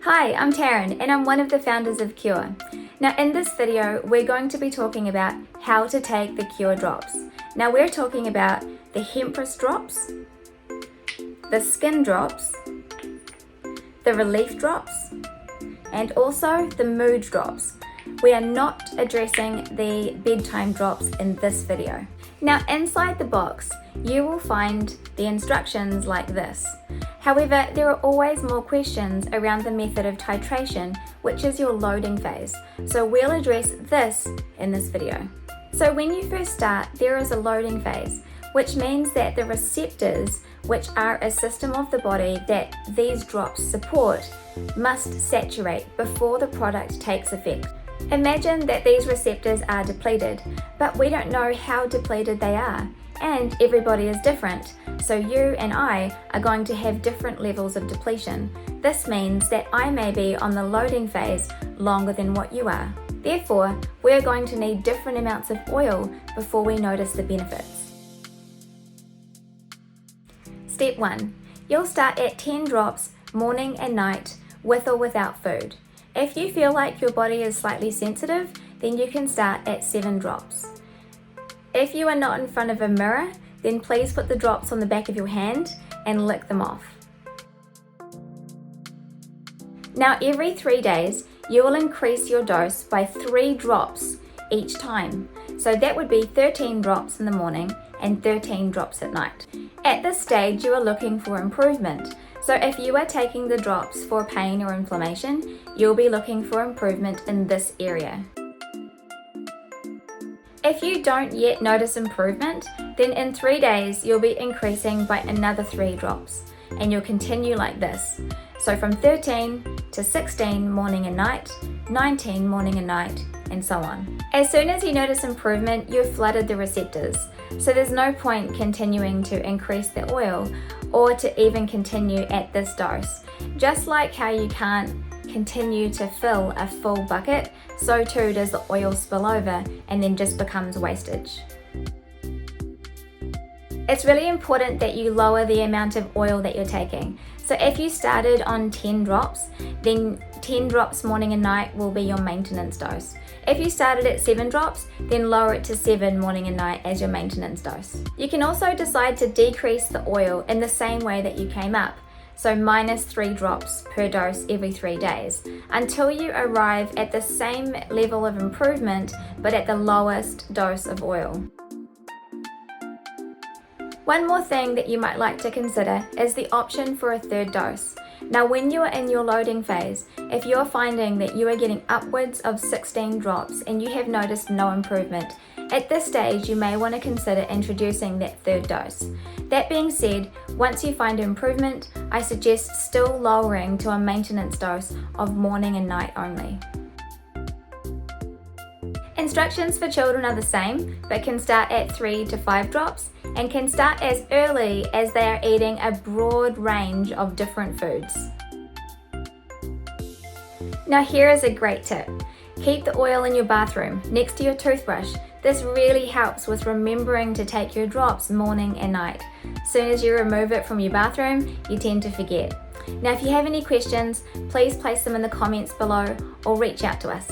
Hi, I'm Taryn and I'm one of the founders of Kure. Now in this video, we're going to be talking about how to take the Kure drops. Now we're talking about the Hempress drops, the skin drops, the relief drops, and also the mood drops. We are not addressing the bedtime drops in this video. Now inside the box, you will find the instructions like this. However, there are always more questions around the method of titration, which is your loading phase. So we'll address this in this video. So when you first start, there is a loading phase, which means that the receptors, which are a system of the body that these drops support, must saturate before the product takes effect. Imagine that these receptors are depleted, but we don't know how depleted they are, and everybody is different, so you and I are going to have different levels of depletion. This means that I may be on the loading phase longer than what you are. Therefore, we're going to need different amounts of oil before we notice the benefits. Step 1. You'll start at 10 drops morning and night with or without food. If you feel like your body is slightly sensitive, then you can start at 7 drops. If you are not in front of a mirror, then please put the drops on the back of your hand and lick them off. Now every 3 days, you will increase your dose by 3 drops each time. So that would be 13 drops in the morning and 13 drops at night. At this stage, you are looking for improvement. So if you are taking the drops for pain or inflammation, you'll be looking for improvement in this area. If you don't yet notice improvement, then in 3 days, you'll be increasing by another 3 drops, and you'll continue like this. So from 13 to 16 morning and night, 19 morning and night, and so on. As soon as you notice improvement, you've flooded the receptors. So there's no point continuing to increase the oil or to even continue at this dose. Just like how you can't continue to fill a full bucket, so too does the oil spill over and then just becomes wastage. It's really important that you lower the amount of oil that you're taking. So if you started on 10 drops, then 10 drops morning and night will be your maintenance dose. If you started at 7 drops, then lower it to 7 morning and night as your maintenance dose. You can also decide to decrease the oil in the same way that you came up. So minus 3 drops per dose every 3 days, until you arrive at the same level of improvement, but at the lowest dose of oil. One more thing that you might like to consider is the option for a 3rd dose. Now when you are in your loading phase, if you're finding that you are getting upwards of 16 drops and you have noticed no improvement, at this stage you may want to consider introducing that 3rd dose. That being said, once you find improvement, I suggest still lowering to a maintenance dose of morning and night only. Instructions for children are the same, but can start at 3 to 5 drops and can start as early as they are eating a broad range of different foods. Now here is a great tip. Keep the oil in your bathroom next to your toothbrush. This really helps with remembering to take your drops morning and night. As soon as you remove it from your bathroom, you tend to forget. Now if you have any questions, please place them in the comments below or reach out to us.